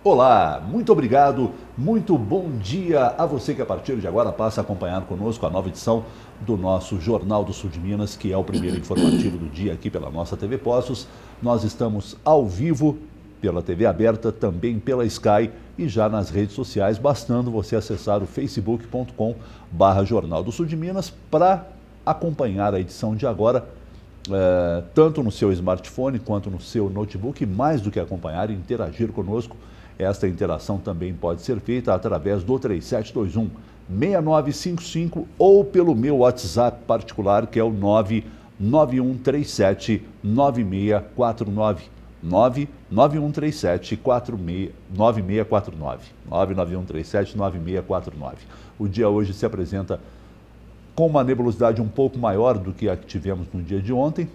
Olá, muito obrigado, muito bom dia a você que a partir de agora passa a acompanhar conosco a nova edição do nosso Jornal do Sul de Minas, que é o primeiro informativo do dia aqui pela nossa TV Poços. Nós estamos ao vivo pela TV aberta, também pela Sky e já nas redes sociais, bastando você acessar o facebook.com/Jornal do Sul de Minas para acompanhar a edição de agora, tanto no seu smartphone quanto no seu notebook, mais do que acompanhar e interagir conosco. Esta interação também pode ser feita através do 3721-6955 ou pelo meu WhatsApp particular, que é o 99137-9649. 99137-9649. 99137-9649. O dia hoje se apresenta com uma nebulosidade um pouco maior do que a que tivemos no dia de ontem,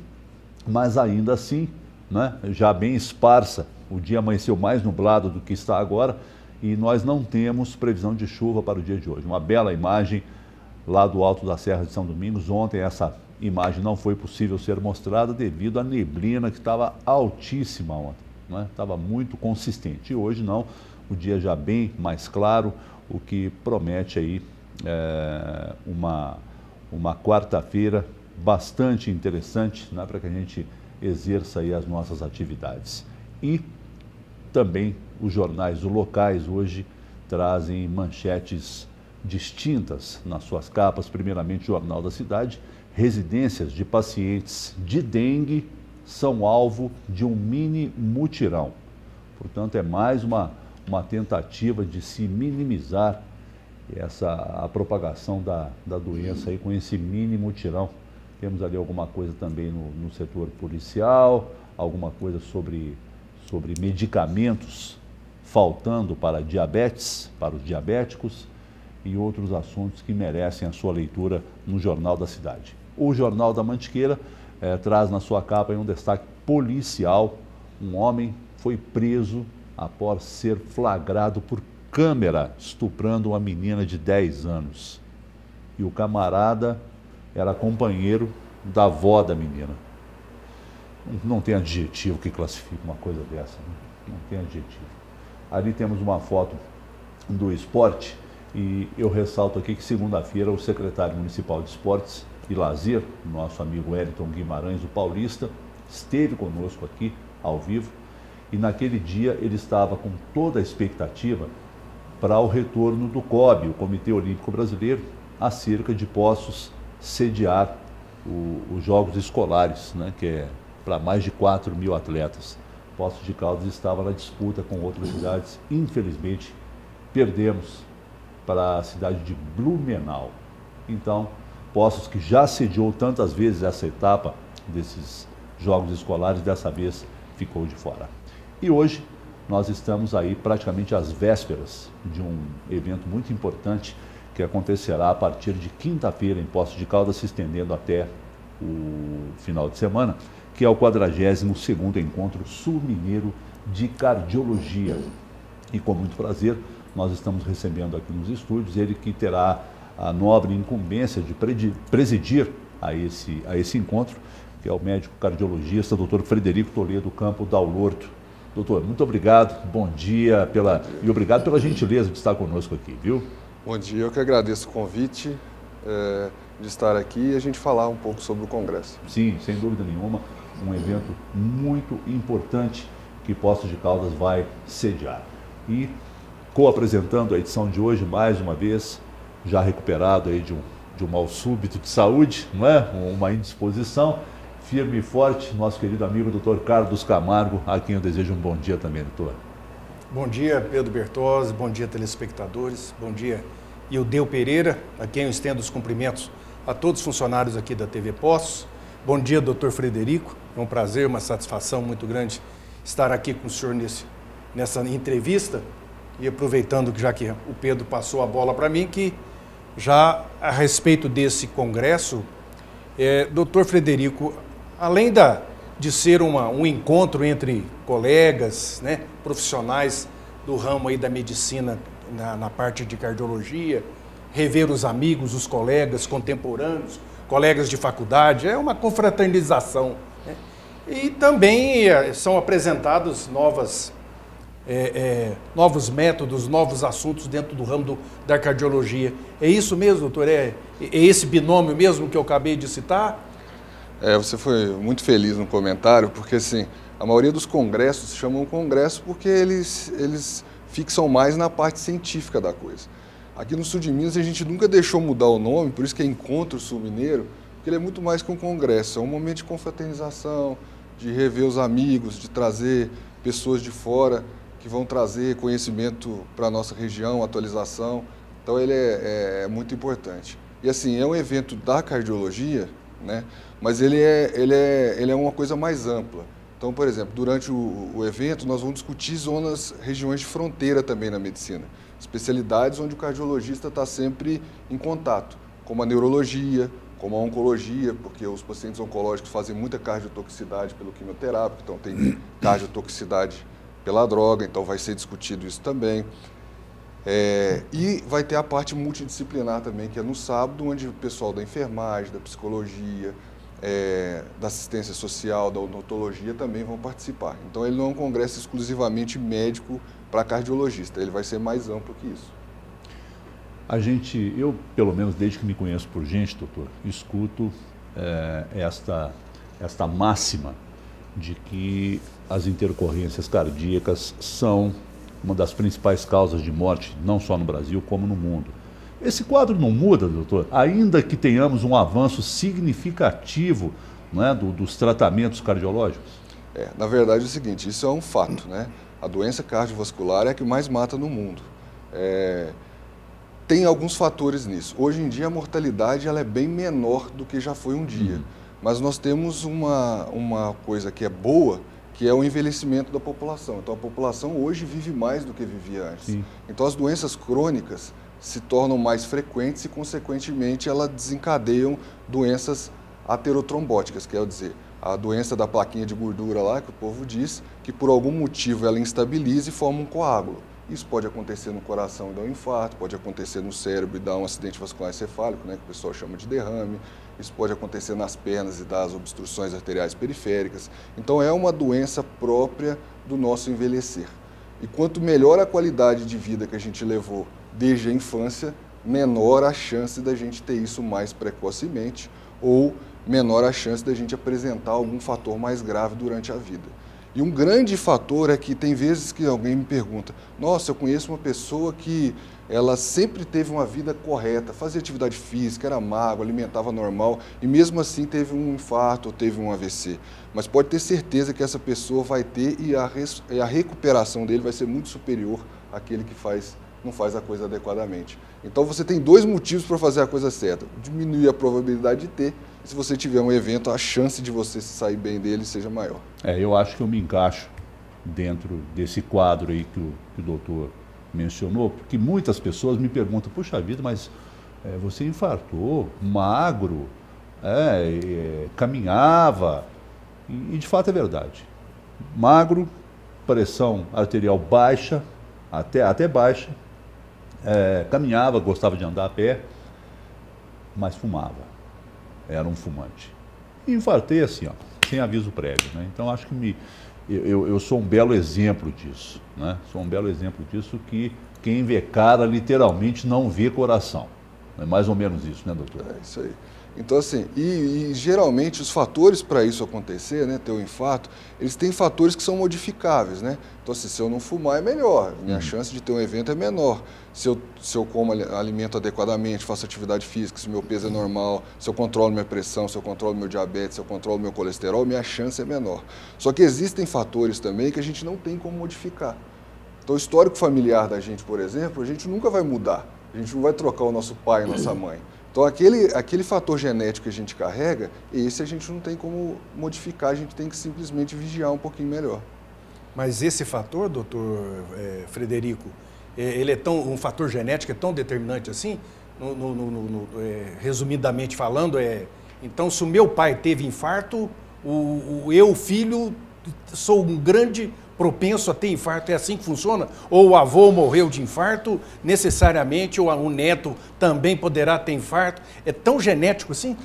mas ainda assim, né, já bem esparsa. O dia amanheceu mais nublado do que está agora e nós não temos previsão de chuva para o dia de hoje. Uma bela imagem lá do alto da Serra de São Domingos. Ontem essa imagem não foi possível ser mostrada devido à neblina que estava altíssima ontem, né? Estava muito consistente. E hoje não, o dia já bem mais claro, o que promete aí uma quarta-feira bastante interessante, né, para que a gente exerça aí as nossas atividades. E também os jornais locais hoje trazem manchetes distintas nas suas capas. Primeiramente, o Jornal da Cidade: residências de pacientes de dengue são alvo de um mini mutirão. Portanto, é mais uma tentativa de se minimizar a propagação da doença aí com esse mini mutirão. Temos ali alguma coisa também no setor policial, alguma coisa sobre medicamentos faltando para diabetes, para os diabéticos e outros assuntos que merecem a sua leitura no Jornal da Cidade. O Jornal da Mantiqueira traz na sua capa um destaque policial. Um homem foi preso após ser flagrado por câmera estuprando uma menina de 10 anos. E o camarada era companheiro da avó da menina. Não tem adjetivo que classifique uma coisa dessa, né? Não tem adjetivo. Ali temos uma foto do esporte e eu ressalto aqui que segunda-feira o secretário municipal de Esportes e Lazer, nosso amigo Wellington Guimarães, o paulista, esteve conosco aqui ao vivo e naquele dia ele estava com toda a expectativa para o retorno do COB, o Comitê Olímpico Brasileiro, acerca de Poços sediar os Jogos Escolares, né, que é para mais de 4 mil atletas. Poços de Caldas estava na disputa com outras cidades. Infelizmente, perdemos para a cidade de Blumenau. Então, Poços, que já sediou tantas vezes essa etapa desses Jogos Escolares, dessa vez ficou de fora. E hoje nós estamos aí praticamente às vésperas de um evento muito importante que acontecerá a partir de quinta-feira em Poços de Caldas, se estendendo até o final de semana, que é o 42º Encontro Sul-Mineiro de Cardiologia. E com muito prazer, nós estamos recebendo aqui nos estúdios ele que terá a nobre incumbência de presidir a esse encontro, que é o médico cardiologista, Dr. Frederico Toledo Campo Daulorto. Doutor, muito obrigado, bom dia e obrigado pela gentileza de estar conosco aqui, viu? Bom dia, eu que agradeço o convite de estar aqui e a gente falar um pouco sobre o Congresso. Sim, sem dúvida nenhuma, um evento muito importante que Poços de Caldas vai sediar. E co-apresentando a edição de hoje, mais uma vez, já recuperado aí de um mal súbito de saúde, não é? Uma indisposição, firme e forte, nosso querido amigo Dr. Carlos Camargo, a quem eu desejo um bom dia também, doutor. Bom dia, Pedro Bertozzi, bom dia, telespectadores, bom dia, Ildeu Pereira, a quem eu estendo os cumprimentos a todos os funcionários aqui da TV Poços. Bom dia, doutor Frederico, é um prazer, uma satisfação muito grande estar aqui com o senhor nessa entrevista e aproveitando que já que o Pedro passou a bola para mim, que já a respeito desse congresso, doutor Frederico, além de ser um encontro entre colegas, né, profissionais do ramo aí da medicina na parte de cardiologia, rever os amigos, os colegas contemporâneos, colegas de faculdade, é uma confraternização, né? E também são apresentadas novas novos métodos, novos assuntos dentro do ramo da cardiologia. É isso mesmo, doutor? É esse binômio mesmo que eu acabei de citar? Você foi muito feliz no comentário, porque assim, a maioria dos congressos chamam congresso porque eles fixam mais na parte científica da coisa. Aqui no sul de Minas a gente nunca deixou mudar o nome, por isso que é Encontro Sul Mineiro, porque ele é muito mais que um congresso, é um momento de confraternização, de rever os amigos, de trazer pessoas de fora que vão trazer conhecimento para a nossa região, atualização. Então ele é muito importante. E assim, é um evento da cardiologia, né? Mas ele é uma coisa mais ampla. Então, por exemplo, durante o evento nós vamos discutir regiões de fronteira também na medicina. Especialidades onde o cardiologista está sempre em contato, como a neurologia, como a oncologia, porque os pacientes oncológicos fazem muita cardiotoxicidade pelo quimioterápico, então tem cardiotoxicidade pela droga, então vai ser discutido isso também. E vai ter a parte multidisciplinar também, que é no sábado, onde o pessoal da enfermagem, da psicologia, da assistência social, da odontologia também vão participar. Então ele não é um congresso exclusivamente médico para cardiologista, ele vai ser mais amplo que isso. Eu, pelo menos desde que me conheço por gente, doutor, escuto esta máxima de que as intercorrências cardíacas são uma das principais causas de morte, não só no Brasil, como no mundo. Esse quadro não muda, doutor, ainda que tenhamos um avanço significativo, né, dos tratamentos cardiológicos? Na verdade é o seguinte, isso é um fato, né? A doença cardiovascular é a que mais mata no mundo. Tem alguns fatores nisso. Hoje em dia a mortalidade ela é bem menor do que já foi um dia. Mas nós temos uma coisa que é boa, que é o envelhecimento da população. Então a população hoje vive mais do que vivia antes. Sim. Então as doenças crônicas se tornam mais frequentes e, consequentemente, elas desencadeiam doenças aterotrombóticas, quer dizer, a doença da plaquinha de gordura lá, que o povo diz, que por algum motivo ela instabiliza e forma um coágulo. Isso pode acontecer no coração e dar um infarto, pode acontecer no cérebro e dar um acidente vascular encefálico, né, que o pessoal chama de derrame. Isso pode acontecer nas pernas e dar as obstruções arteriais periféricas. Então é uma doença própria do nosso envelhecer. E quanto melhor a qualidade de vida que a gente levou desde a infância, menor a chance da gente ter isso mais precocemente ou menor a chance da gente apresentar algum fator mais grave durante a vida. E um grande fator é que tem vezes que alguém me pergunta, nossa, eu conheço uma pessoa que ela sempre teve uma vida correta, fazia atividade física, era magro, alimentava normal e mesmo assim teve um infarto ou teve um AVC. Mas pode ter certeza que essa pessoa vai ter e a recuperação dele vai ser muito superior àquele que não faz a coisa adequadamente. Então você tem dois motivos para fazer a coisa certa, diminuir a probabilidade de ter, e se você tiver um evento, a chance de você se sair bem dele seja maior. Eu acho que eu me encaixo dentro desse quadro aí que o doutor mencionou, porque muitas pessoas me perguntam, puxa vida, mas você infartou, magro, caminhava, e de fato é verdade. Magro, pressão arterial baixa, até baixa, caminhava, gostava de andar a pé, mas fumava, era um fumante. E infartei assim, sem aviso prévio, né? Então acho que eu sou um belo exemplo disso, né? Sou um belo exemplo disso que quem vê cara literalmente não vê coração. É mais ou menos isso, né, doutor? É isso aí. Então, assim, e geralmente os fatores para isso acontecer, né, ter um infarto, eles têm fatores que são modificáveis, né? Então, assim, se eu não fumar é melhor, minha chance de ter um evento é menor. Se eu como alimento adequadamente, faço atividade física, se meu peso é normal, se eu controlo minha pressão, se eu controlo meu diabetes, se eu controlo meu colesterol, minha chance é menor. Só que existem fatores também que a gente não tem como modificar. Então, o histórico familiar da gente, por exemplo, a gente nunca vai mudar. A gente não vai trocar o nosso pai e nossa mãe. Então, aquele fator genético que a gente carrega, esse a gente não tem como modificar, a gente tem que simplesmente vigiar um pouquinho melhor. Mas esse fator, doutor Frederico, ele é um fator genético é tão determinante assim? Resumidamente falando, então se o meu pai teve infarto, eu, filho, sou um grande propenso a ter infarto, é assim que funciona? Ou o avô morreu de infarto, necessariamente, ou o neto também poderá ter infarto? É tão genético assim?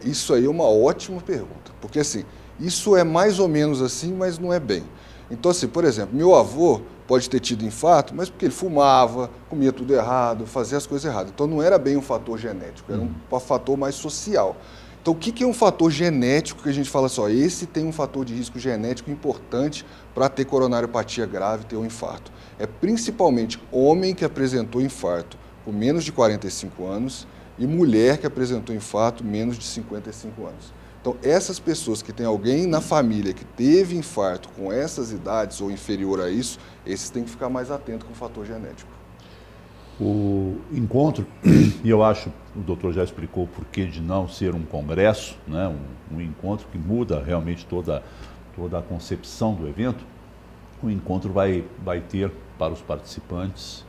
Isso aí é uma ótima pergunta, porque assim, isso é mais ou menos assim, mas não é bem. Então assim, por exemplo, meu avô pode ter tido infarto, mas porque ele fumava, comia tudo errado, fazia as coisas erradas. Então não era bem um fator genético, era um fator mais social. Então o que é um fator genético que a gente fala só? Esse tem um fator de risco genético importante para ter coronariopatia grave, ter um infarto. É principalmente homem que apresentou infarto com menos de 45 anos e mulher que apresentou infarto menos de 55 anos. Então, essas pessoas que têm alguém na família que teve infarto com essas idades ou inferior a isso, esses têm que ficar mais atentos com o fator genético. O encontro, e eu acho, o doutor já explicou o porquê de não ser um congresso, né, um encontro que muda realmente toda a concepção do evento. O encontro vai ter para os participantes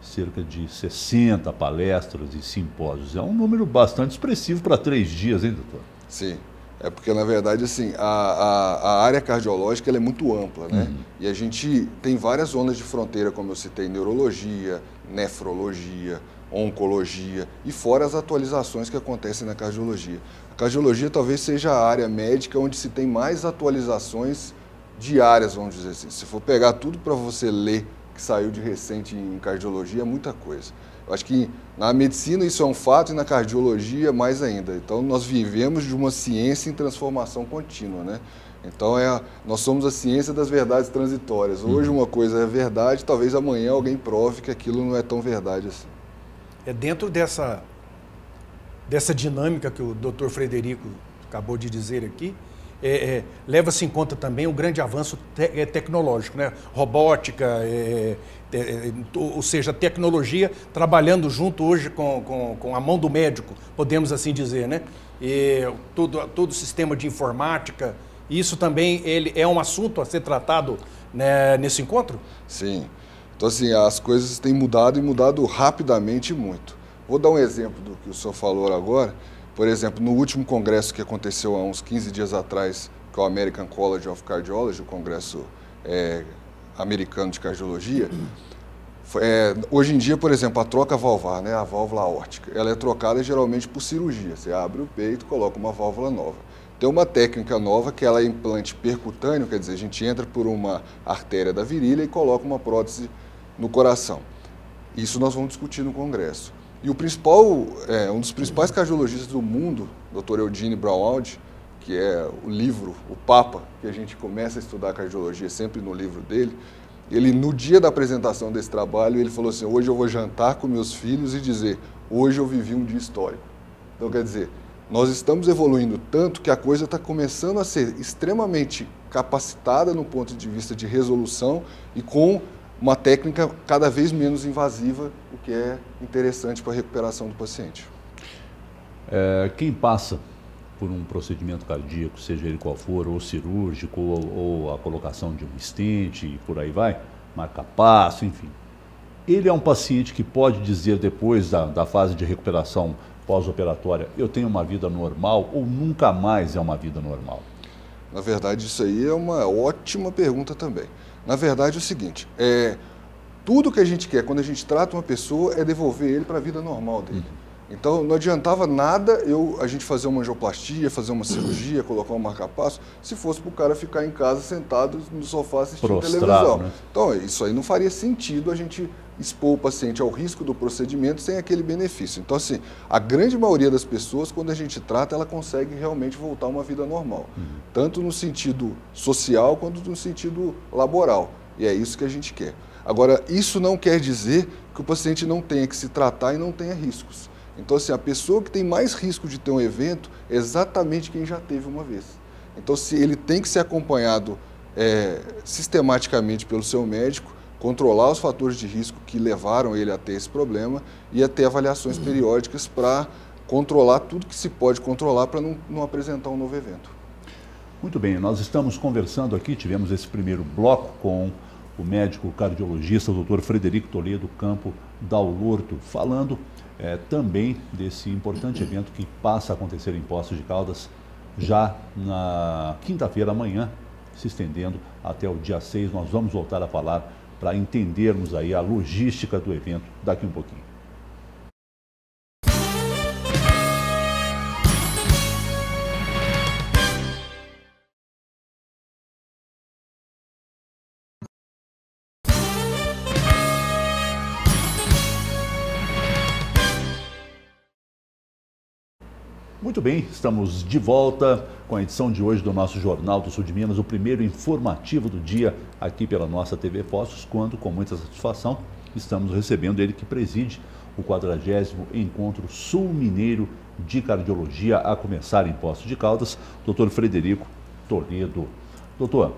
cerca de 60 palestras e simpósios. É um número bastante expressivo para 3 dias, hein, doutor? Sim, é porque, na verdade, assim, a área cardiológica ela é muito ampla, né? E a gente tem várias zonas de fronteira, como eu citei, neurologia, nefrologia, oncologia, e fora as atualizações que acontecem na cardiologia. A cardiologia talvez seja a área médica onde se tem mais atualizações diárias, vamos dizer assim. Se for pegar tudo para você ler que saiu de recente em cardiologia, é muita coisa. Eu acho que na medicina isso é um fato e na cardiologia mais ainda. Então nós vivemos de uma ciência em transformação contínua, né? Então nós somos a ciência das verdades transitórias. Hoje uma coisa é verdade, talvez amanhã alguém prove que aquilo não é tão verdade assim. É dentro dessa dinâmica que o Dr. Frederico acabou de dizer aqui, leva-se em conta também o grande avanço tecnológico, né? Robótica, ou seja, tecnologia trabalhando junto hoje com a mão do médico, podemos assim dizer, né? E todo o sistema de informática, isso também é um assunto a ser tratado, né, nesse encontro? Sim. Então, assim, as coisas têm mudado e mudado rapidamente muito. Vou dar um exemplo do que o senhor falou agora. Por exemplo, no último congresso que aconteceu há uns 15 dias atrás, que é o American College of Cardiology, o congresso americano de cardiologia, hoje em dia, por exemplo, a troca valvar, né, a válvula aórtica, ela é trocada geralmente por cirurgia. Você abre o peito, coloca uma válvula nova. Tem uma técnica nova que ela é implante percutâneo, quer dizer, a gente entra por uma artéria da virilha e coloca uma prótese no coração. Isso nós vamos discutir no congresso. E o principal, um dos principais cardiologistas do mundo, Dr. Eugene Braunwald, que é o livro, o Papa, que a gente começa a estudar cardiologia sempre no livro dele, ele, no dia da apresentação desse trabalho, ele falou assim: hoje eu vou jantar com meus filhos e dizer, hoje eu vivi um dia histórico. Então, quer dizer, nós estamos evoluindo tanto que a coisa está começando a ser extremamente capacitada no ponto de vista de resolução e com uma técnica cada vez menos invasiva, o que é interessante para a recuperação do paciente. Quem passa por um procedimento cardíaco, seja ele qual for, ou cirúrgico, ou a colocação de um stent, e por aí vai, marca-passo, enfim. Ele é um paciente que pode dizer depois da fase de recuperação pós-operatória, eu tenho uma vida normal, ou nunca mais é uma vida normal? Na verdade, isso aí é uma ótima pergunta também. Na verdade, é o seguinte, tudo que a gente quer quando a gente trata uma pessoa é devolver ele para a vida normal dele. Então, não adiantava nada a gente fazer uma angioplastia, fazer uma cirurgia, colocar um marca-passo, se fosse para o cara ficar em casa sentado no sofá assistindo televisão. Né? Então, isso aí não faria sentido a gente expor o paciente ao risco do procedimento sem aquele benefício. Então, assim, a grande maioria das pessoas, quando a gente trata, ela consegue realmente voltar a uma vida normal. Tanto no sentido social, quanto no sentido laboral. E é isso que a gente quer. Agora, isso não quer dizer que o paciente não tenha que se tratar e não tenha riscos. Então, assim, a pessoa que tem mais risco de ter um evento é exatamente quem já teve uma vez. Então, se ele tem que ser acompanhado sistematicamente pelo seu médico, controlar os fatores de risco que levaram ele a ter esse problema e a ter avaliações periódicas para controlar tudo que se pode controlar para não apresentar um novo evento. Muito bem, nós estamos conversando aqui, tivemos esse primeiro bloco com o médico cardiologista, o Dr. Frederico Toledo Campo Dalorto, falando também desse importante evento que passa a acontecer em Poços de Caldas já na quinta-feira, amanhã, se estendendo até o dia 6. Nós vamos voltar a falar para entendermos aí a logística do evento daqui um pouquinho. Muito bem, estamos de volta com a edição de hoje do nosso Jornal do Sul de Minas, o primeiro informativo do dia aqui pela nossa TV Poços, quando, com muita satisfação, estamos recebendo ele que preside o 40º Encontro Sul Mineiro de Cardiologia, a começar em Poços de Caldas, Dr. Frederico Toledo. Doutor,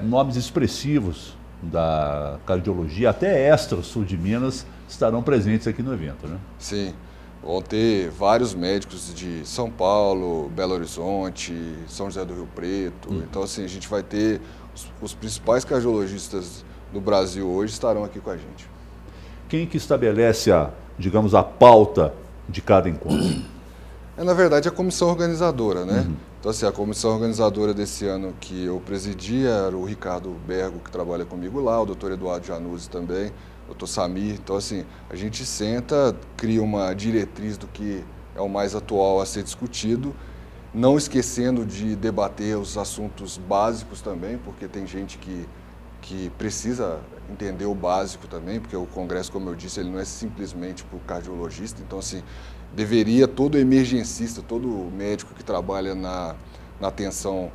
nomes expressivos da cardiologia, até extra sul de Minas, estarão presentes aqui no evento, né? Sim. Vão ter vários médicos de São Paulo, Belo Horizonte, São José do Rio Preto. Então, assim, a gente vai ter os principais cardiologistas do Brasil hoje estarão aqui com a gente. Quem que estabelece digamos, a pauta de cada encontro? Na verdade, a comissão organizadora, né? Então, assim, a comissão organizadora desse ano que eu presidi era o Ricardo Bergo, que trabalha comigo lá, o doutor Eduardo Januzzi também, o doutor Samir. Então, assim, a gente senta, cria uma diretriz do que é o mais atual a ser discutido, não esquecendo de debater os assuntos básicos também, porque tem gente que precisa entender o básico também, porque o congresso, como eu disse, ele não é simplesmente para o cardiologista. Então, assim, deveria todo emergencista, todo médico que trabalha na atenção,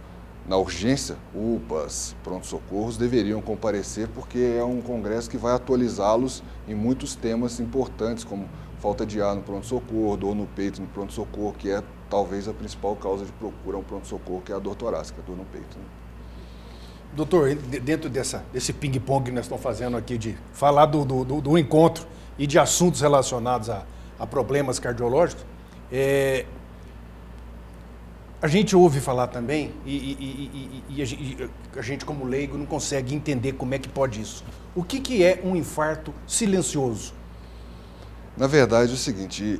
na urgência, UPAs, pronto-socorros, deveriam comparecer, porque é um congresso que vai atualizá-los em muitos temas importantes, como falta de ar no pronto-socorro, dor no peito no pronto-socorro, que é talvez a principal causa de procura a um pronto-socorro, que é a dor torácica, a dor no peito, né? Doutor, dentro desse ping-pong que nós estamos fazendo aqui, de falar do encontro e de assuntos relacionados a problemas cardiológicos, a gente ouve falar também e a gente, como leigo, não consegue entender como é que pode isso. O que é um infarto silencioso? Na verdade, é o seguinte,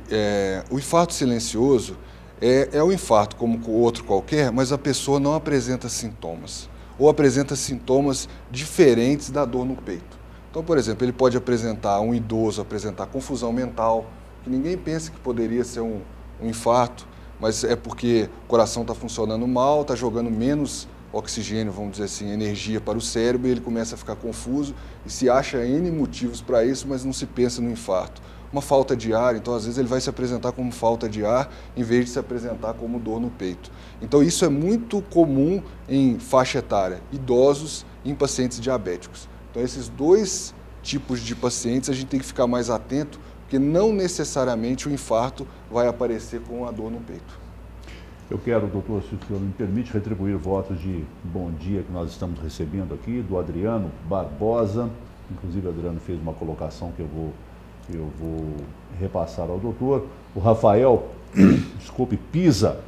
o infarto silencioso é um infarto como outro qualquer, mas a pessoa não apresenta sintomas, ou apresenta sintomas diferentes da dor no peito. Então, por exemplo, ele pode apresentar, um idoso apresentar confusão mental, que ninguém pensa que poderia ser um infarto, mas é porque o coração está funcionando mal, está jogando menos oxigênio, vamos dizer assim, energia para o cérebro, e ele começa a ficar confuso e se acha N motivos para isso, mas não se pensa no infarto. Uma falta de ar, então às vezes ele vai se apresentar como falta de ar em vez de se apresentar como dor no peito. Então isso é muito comum em faixa etária, idosos e em pacientes diabéticos. Então esses dois tipos de pacientes a gente tem que ficar mais atento, porque não necessariamente o infarto vai aparecer com a dor no peito. Eu quero, doutor, se o senhor me permite, retribuir votos de bom dia que nós estamos recebendo aqui, do Adriano Barbosa. Inclusive, o Adriano fez uma colocação que eu vou repassar ao doutor. O Rafael, Pisa,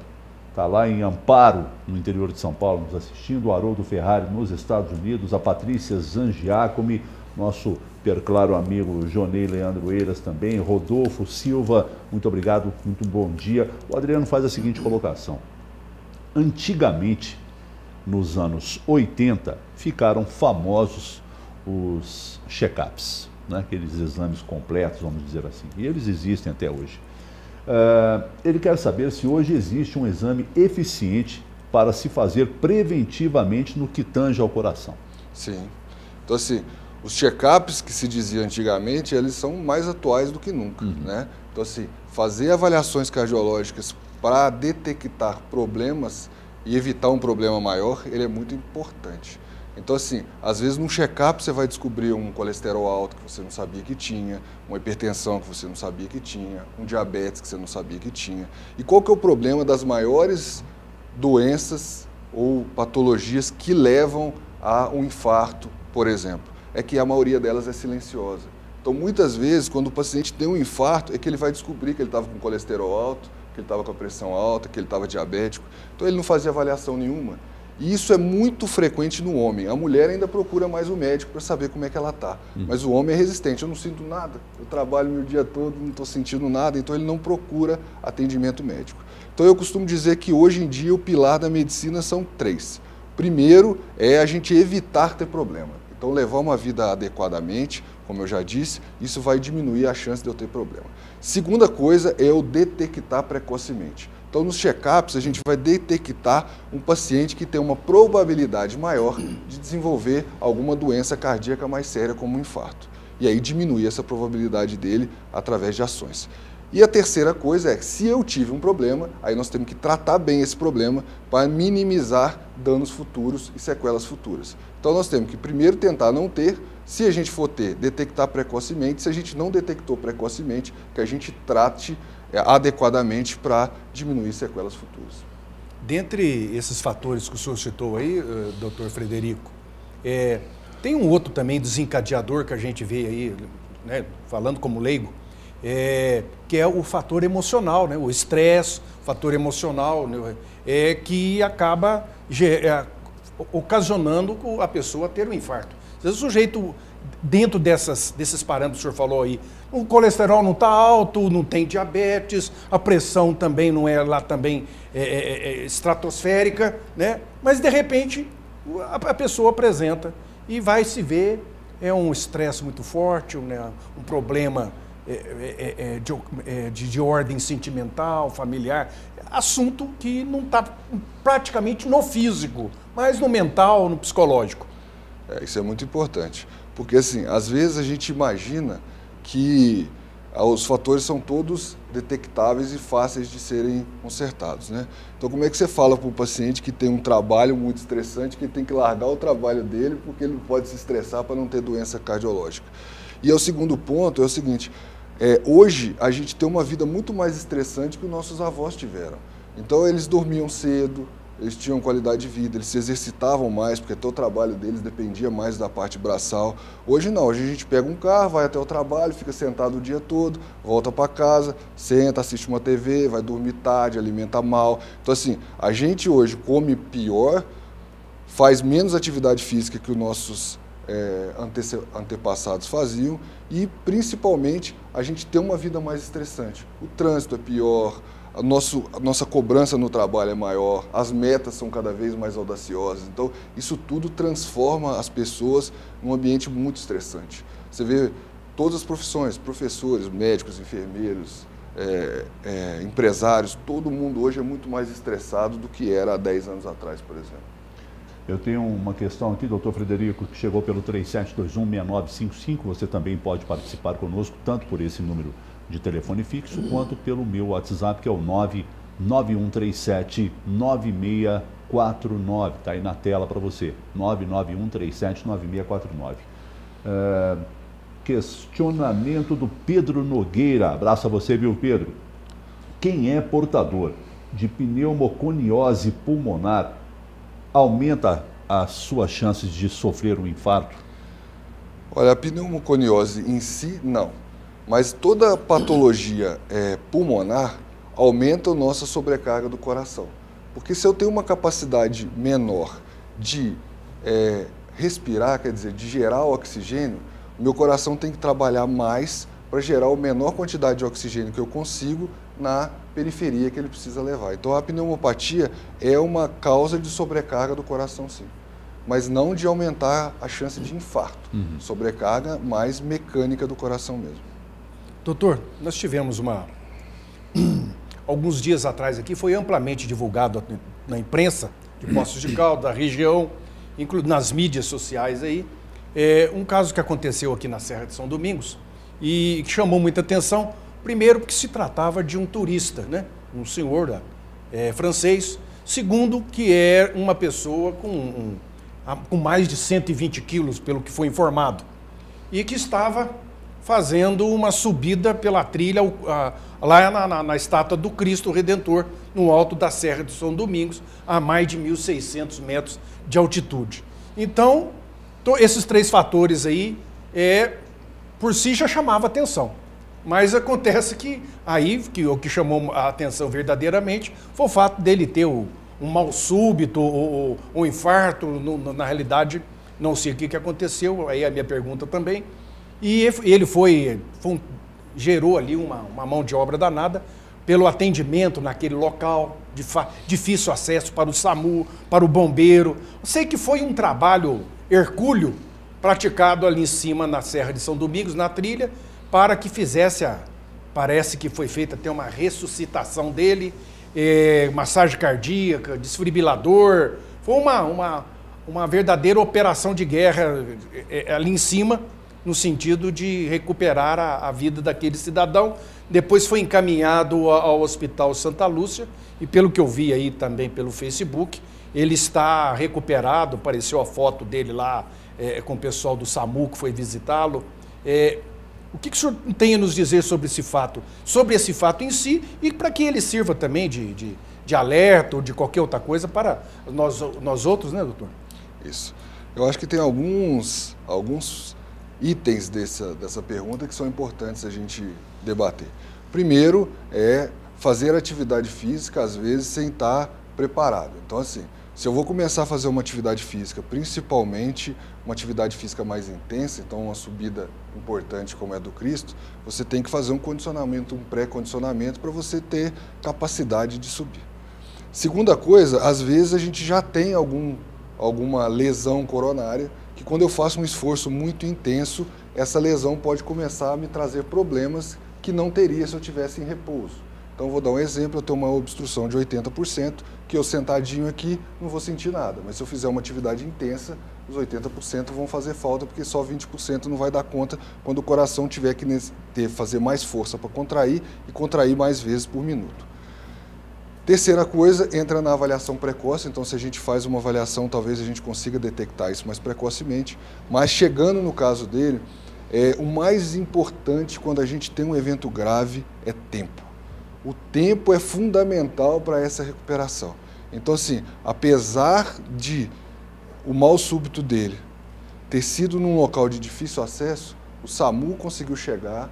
está lá em Amparo, no interior de São Paulo, nos assistindo. O Haroldo Ferrari, nos Estados Unidos. A Patrícia Zangiacomi, nosso perclaro amigo Jonei Leandro Eiras também. Rodolfo Silva, muito obrigado, muito bom dia. O Adriano faz a seguinte colocação. Antigamente, nos anos 80, ficaram famosos os check-ups, né? Aqueles exames completos, vamos dizer assim, e eles existem até hoje. Ele quer saber se hoje existe um exame eficiente para se fazer preventivamente no que tange ao coração. Sim. Então, assim, os check-ups que se dizia antigamente, eles são mais atuais do que nunca, né? Então, assim, fazer avaliações cardiológicas para detectar problemas e evitar um problema maior, ele é muito importante. Então, assim, às vezes num check-up você vai descobrir um colesterol alto que você não sabia que tinha, uma hipertensão que você não sabia que tinha, um diabetes que você não sabia que tinha. E qual que é o problema das maiores doenças ou patologias que levam a um infarto, por exemplo? É que a maioria delas é silenciosa. Então, muitas vezes, quando o paciente tem um infarto, é que ele vai descobrir que ele estava com colesterol alto, que ele estava com a pressão alta, que ele estava diabético. Então, ele não fazia avaliação nenhuma. E isso é muito frequente no homem. A mulher ainda procura mais o médico para saber como é que ela está. Mas o homem é resistente. Eu não sinto nada. Eu trabalho meu dia todo, não estou sentindo nada. Então, ele não procura atendimento médico. Então, eu costumo dizer que hoje em dia o pilar da medicina são 3. Primeiro é a gente evitar ter problema. Então, levar uma vida adequadamente, como eu já disse, isso vai diminuir a chance de eu ter problema. Segunda coisa é eu detectar precocemente. Então, nos check-ups, a gente vai detectar um paciente que tem uma probabilidade maior de desenvolver alguma doença cardíaca mais séria, como um infarto. E aí diminuir essa probabilidade dele através de ações. E a terceira coisa é que se eu tive um problema, aí nós temos que tratar bem esse problema para minimizar danos futuros e sequelas futuras. Então nós temos que primeiro tentar não ter, se a gente for ter, detectar precocemente, se a gente não detectou precocemente, que a gente trate adequadamente para diminuir sequelas futuras. Dentre esses fatores que o senhor citou aí, doutor Frederico, tem um outro também desencadeador que a gente vê aí, né, falando como leigo, que é o fator emocional, né, o estresse, o fator emocional, né, que acaba ocasionando a pessoa ter um infarto. Às vezes o sujeito, dentro desses parâmetros que o senhor falou aí, o colesterol não está alto, não tem diabetes, a pressão também não é lá também estratosférica, né? Mas de repente a pessoa apresenta e vai se ver um estresse muito forte, né? Um problema de ordem sentimental, familiar, assunto que não está praticamente no físico, mas no mental, no psicológico. Isso é muito importante, porque assim, às vezes a gente imagina que os fatores são todos detectáveis e fáceis de serem consertados, né? Então como é que você fala para o paciente que tem um trabalho muito estressante, que ele tem que largar o trabalho dele porque ele não pode se estressar para não ter doença cardiológica? E o segundo ponto é o seguinte, hoje a gente tem uma vida muito mais estressante que os nossos avós tiveram. Então eles dormiam cedo, eles tinham qualidade de vida, eles se exercitavam mais, porque até o trabalho deles dependia mais da parte braçal. Hoje não, hoje a gente pega um carro, vai até o trabalho, fica sentado o dia todo, volta para casa, senta, assiste uma TV, vai dormir tarde, alimenta mal. Então assim, a gente hoje come pior, faz menos atividade física que os nossos antepassados faziam e, principalmente, a gente tem uma vida mais estressante. O trânsito é pior, a nossa cobrança no trabalho é maior, as metas são cada vez mais audaciosas. Então, isso tudo transforma as pessoas num ambiente muito estressante. Você vê todas as profissões, professores, médicos, enfermeiros, empresários, todo mundo hoje é muito mais estressado do que era há 10 anos atrás, por exemplo. Eu tenho uma questão aqui, doutor Frederico, que chegou pelo 37216955. Você também pode participar conosco, tanto por esse número de telefone fixo, quanto pelo meu WhatsApp, que é o 991379649. Está aí na tela para você, 991379649. Questionamento do Pedro Nogueira. Abraço a você, viu, Pedro? Quem é portador de pneumoconiose pulmonar aumenta as suas chances de sofrer um infarto? Olha, a pneumoconiose em si, não. Mas toda patologia pulmonar aumenta a nossa sobrecarga do coração. Porque se eu tenho uma capacidade menor de respirar, quer dizer, de gerar oxigênio, o meu coração tem que trabalhar mais para gerar a menor quantidade de oxigênio que eu consigo na periferia que ele precisa levar. Então a pneumopatia é uma causa de sobrecarga do coração, sim, mas não de aumentar a chance de infarto. Sobrecarga mais mecânica do coração mesmo. Doutor, nós tivemos alguns dias atrás aqui, foi amplamente divulgado na imprensa de Poços de Caldas, da região, inclusive nas mídias sociais aí, um caso que aconteceu aqui na Serra de São Domingos e que chamou muita atenção. Primeiro, porque se tratava de um turista, né? Um senhor francês. Segundo, que é uma pessoa com mais de 120 quilos, pelo que foi informado, e que estava fazendo uma subida pela trilha lá na estátua do Cristo Redentor, no alto da Serra de São Domingos, a mais de 1.600 metros de altitude. Então, esses três fatores aí, por si já chamava atenção. Mas acontece que o que chamou a atenção verdadeiramente foi o fato dele ter um mal súbito, ou um infarto, na realidade, não sei o que aconteceu, aí a minha pergunta também. E ele gerou ali uma mão de obra danada pelo atendimento naquele local, de difícil acesso para o SAMU, para o bombeiro. Eu sei que foi um trabalho hercúleo praticado ali em cima na Serra de São Domingos, na trilha, para que fizesse parece que foi feita até uma ressuscitação dele, massagem cardíaca, desfibrilador. Foi uma verdadeira operação de guerra ali em cima no sentido de recuperar a vida daquele cidadão. Depois foi encaminhado ao Hospital Santa Lúcia e, pelo que eu vi aí também pelo Facebook, ele está recuperado. Apareceu a foto dele lá com o pessoal do SAMU que foi visitá-lo. O que o senhor tem a nos dizer sobre esse fato em si, e para que ele sirva também de alerta ou de qualquer outra coisa para nós outros, né, doutor? Isso. Eu acho que tem alguns itens dessa pergunta que são importantes a gente debater. Primeiro é fazer atividade física, às vezes, sem estar preparado. Então, assim, se eu vou começar a fazer uma atividade física, principalmente uma atividade física mais intensa, então uma subida importante como é do Cristo, você tem que fazer um condicionamento, um pré-condicionamento para você ter capacidade de subir. Segunda coisa, às vezes a gente já tem alguma lesão coronária, que quando eu faço um esforço muito intenso, essa lesão pode começar a me trazer problemas que não teria se eu tivesse em repouso. Então, vou dar um exemplo, eu tenho uma obstrução de 80%, que eu sentadinho aqui não vou sentir nada, mas se eu fizer uma atividade intensa, os 80% vão fazer falta, porque só 20% não vai dar conta quando o coração tiver que fazer mais força para contrair e contrair mais vezes por minuto. Terceira coisa, entra na avaliação precoce. Então, se a gente faz uma avaliação, talvez a gente consiga detectar isso mais precocemente, mas chegando no caso dele, o mais importante quando a gente tem um evento grave é tempo. O tempo é fundamental para essa recuperação. Então, assim, apesar de o mal súbito dele ter sido num local de difícil acesso, o SAMU conseguiu chegar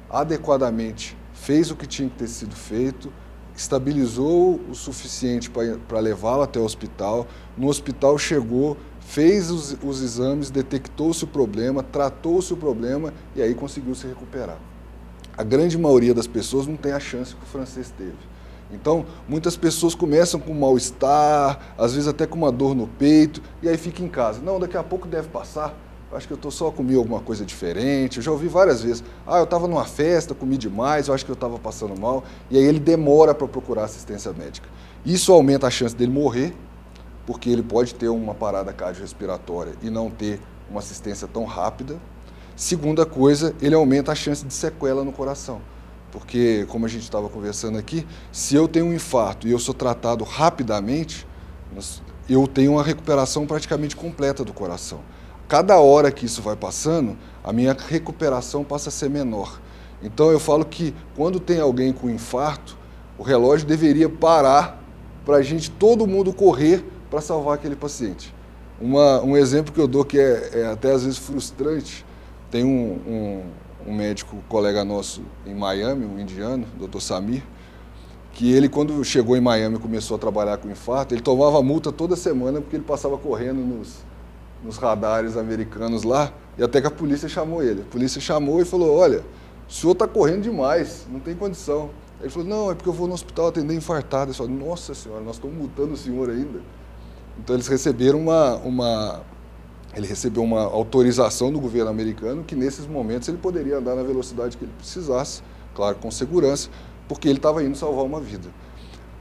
adequadamente, fez o que tinha que ter sido feito, estabilizou o suficiente para levá-lo até o hospital. No hospital chegou, fez os exames, detectou-se o problema, tratou-se o problema e aí conseguiu se recuperar. A grande maioria das pessoas não tem a chance que o francês teve. Então, muitas pessoas começam com mal-estar, às vezes até com uma dor no peito, e aí fica em casa. Não, daqui a pouco deve passar. Acho que eu só comi alguma coisa diferente. Eu já ouvi várias vezes. Eu estava numa festa, comi demais, eu acho que eu estava passando mal. E aí ele demora para procurar assistência médica. Isso aumenta a chance dele morrer, porque ele pode ter uma parada cardiorrespiratória e não ter uma assistência tão rápida. Segunda coisa, ele aumenta a chance de sequela no coração. Porque, como a gente estava conversando aqui, se eu tenho um infarto e eu sou tratado rapidamente, eu tenho uma recuperação praticamente completa do coração. Cada hora que isso vai passando, a minha recuperação passa a ser menor. Então eu falo que quando tem alguém com infarto, o relógio deveria parar para todo mundo correr para salvar aquele paciente. Um exemplo que eu dou que é até às vezes frustrante, tem um médico colega nosso em Miami, um indiano, Dr. Samir, que ele quando chegou em Miami e começou a trabalhar com infarto, ele tomava multa toda semana porque ele passava correndo nos radares americanos lá, e até que a polícia chamou ele. A polícia chamou e falou, olha, o senhor está correndo demais, não tem condição. Ele falou, não, é porque eu vou no hospital atender infartado. Ele falou, nossa senhora, nós estamos multando o senhor ainda. Então eles receberam ele recebeu uma autorização do governo americano que nesses momentos ele poderia andar na velocidade que ele precisasse, claro, com segurança, porque ele estava indo salvar uma vida.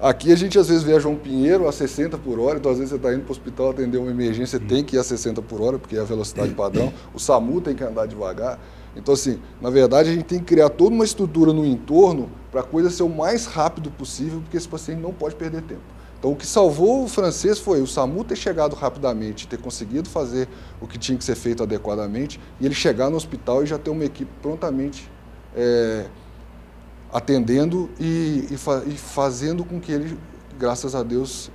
Aqui a gente às vezes vê a João Pinheiro a 60 por hora, então às vezes você está indo para o hospital atender uma emergência, você tem que ir a 60 por hora, porque é a velocidade padrão, o SAMU tem que andar devagar. Então, assim, na verdade a gente tem que criar toda uma estrutura no entorno para a coisa ser o mais rápido possível, porque esse paciente não pode perder tempo. Então, o que salvou o francês foi o SAMU ter chegado rapidamente, ter conseguido fazer o que tinha que ser feito adequadamente, e ele chegar no hospital e já ter uma equipe prontamente atendendo e fazendo com que ele, graças a Deus,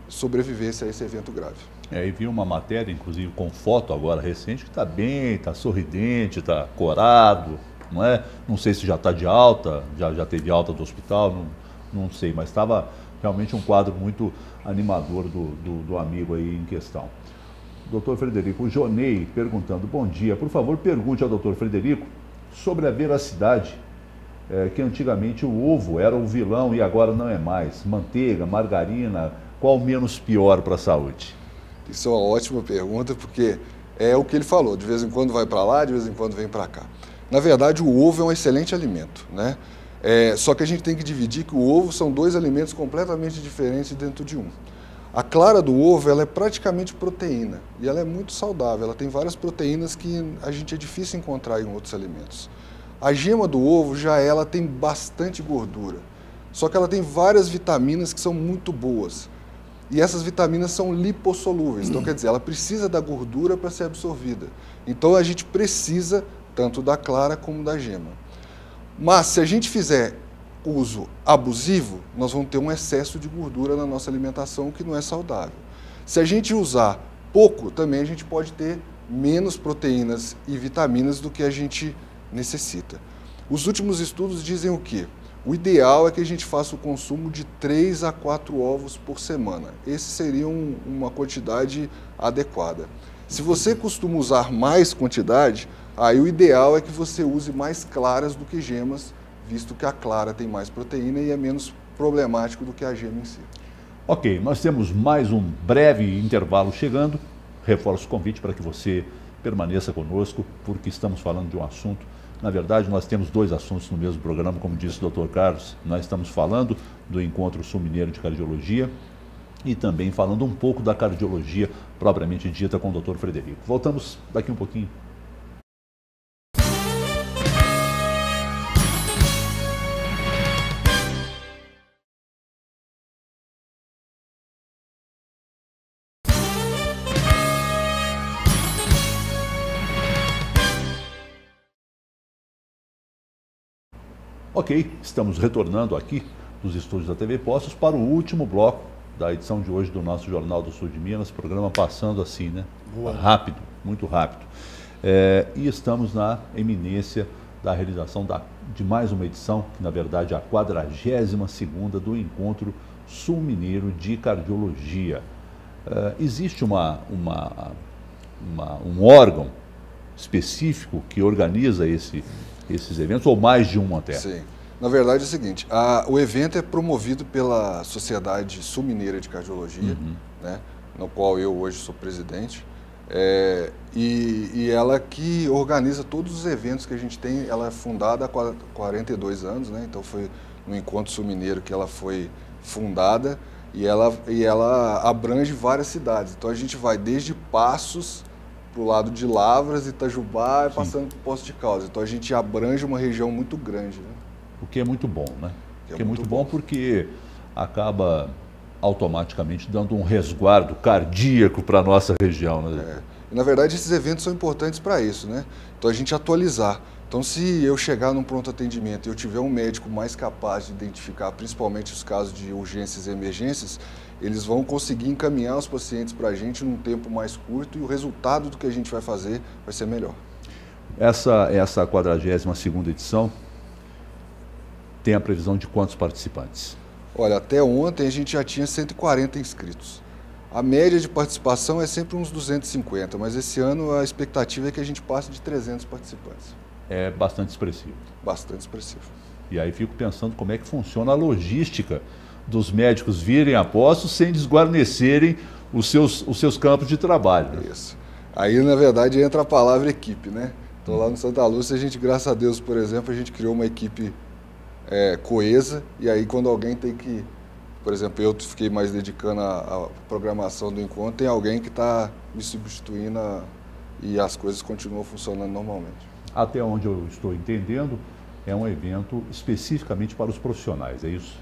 sobrevivesse a esse evento grave. E vi uma matéria, inclusive com foto agora recente, que está bem, está sorridente, está corado, não é? Não sei se já está de alta, já teve alta do hospital, não sei, mas estava realmente um quadro muito animador do amigo aí em questão. Doutor Frederico, o Jonei perguntando, bom dia, por favor pergunte ao doutor Frederico sobre a veracidade que antigamente o ovo era o vilão e agora não é mais. Manteiga, margarina, qual menos pior para a saúde? Isso é uma ótima pergunta, porque é o que ele falou, de vez em quando vai para lá, de vez em quando vem para cá. Na verdade, o ovo é um excelente alimento, né? Só que a gente tem que dividir que o ovo são dois alimentos completamente diferentes dentro de um. A clara do ovo, ela é praticamente proteína e ela é muito saudável. Ela tem várias proteínas que a gente é difícil encontrar em outros alimentos. A gema do ovo ela tem bastante gordura, só que ela tem várias vitaminas que são muito boas. E essas vitaminas são lipossolúveis, então quer dizer, ela precisa da gordura para ser absorvida. Então a gente precisa tanto da clara como da gema. Mas se a gente fizer uso abusivo, nós vamos ter um excesso de gordura na nossa alimentação que não é saudável. Se a gente usar pouco, também a gente pode ter menos proteínas e vitaminas do que a gente necessita. Os últimos estudos dizem o quê? O ideal é que a gente faça o consumo de 3 a 4 ovos por semana. Esse seria uma quantidade adequada. Se você costuma usar mais quantidade, aí o ideal é que você use mais claras do que gemas, visto que a clara tem mais proteína e é menos problemático do que a gema em si. Ok, nós temos mais um breve intervalo chegando. Reforço o convite para que você permaneça conosco, porque estamos falando de um assunto. Na verdade, nós temos 2 assuntos no mesmo programa, como disse o Dr. Carlos. Nós estamos falando do Encontro Sul-Mineiro de Cardiologia e também falando um pouco da cardiologia propriamente dita com o Dr. Frederico. Voltamos daqui um pouquinho. Ok, estamos retornando aqui dos estúdios da TV Poços para o último bloco da edição de hoje do nosso Jornal do Sul de Minas, programa passando assim, né? Boa. Rápido, muito rápido. E estamos na eminência da realização de mais uma edição, que na verdade é a 42ª do Encontro Sul-Mineiro de Cardiologia. Existe um órgão específico que organiza esses eventos, ou mais de um até? Sim. Na verdade é o seguinte, o evento é promovido pela Sociedade Sul-Mineira de Cardiologia, né, no qual eu hoje sou presidente, e ela que organiza todos os eventos que a gente tem. Ela é fundada há 42 anos, né, então foi no Encontro Sul-Mineiro que ela foi fundada, e ela abrange várias cidades. Então a gente vai desde Passos para o lado de Lavras, Itajubá, passando por Poços de Caldas. Então a gente abrange uma região muito grande, né? O que é muito bom, né? O que é muito bom porque acaba automaticamente dando um resguardo cardíaco para a nossa região, né? E, na verdade, esses eventos são importantes para isso, né? Então a gente atualizar. Então, se eu chegar num pronto atendimento e eu tiver um médico mais capaz de identificar principalmente os casos de urgências e emergências, eles vão conseguir encaminhar os pacientes para a gente num tempo mais curto e o resultado do que a gente vai fazer vai ser melhor. Essa 42ª edição tem a previsão de quantos participantes? Olha, até ontem a gente já tinha 140 inscritos. A média de participação é sempre uns 250, mas esse ano a expectativa é que a gente passe de 300 participantes. É bastante expressivo. Bastante expressivo. E aí fico pensando como é que funciona a logística dos médicos virem a Poços sem desguarnecerem os seus campos de trabalho. Né? Isso. Aí, na verdade, entra a palavra equipe, né? Então, lá no Santa Lúcia, a gente, graças a Deus, por exemplo, a gente criou uma equipe coesa, e aí quando alguém tem que, por exemplo, eu fiquei mais dedicando à programação do encontro, tem alguém que está me substituindo e as coisas continuam funcionando normalmente. Até onde eu estou entendendo, é um evento especificamente para os profissionais, é isso?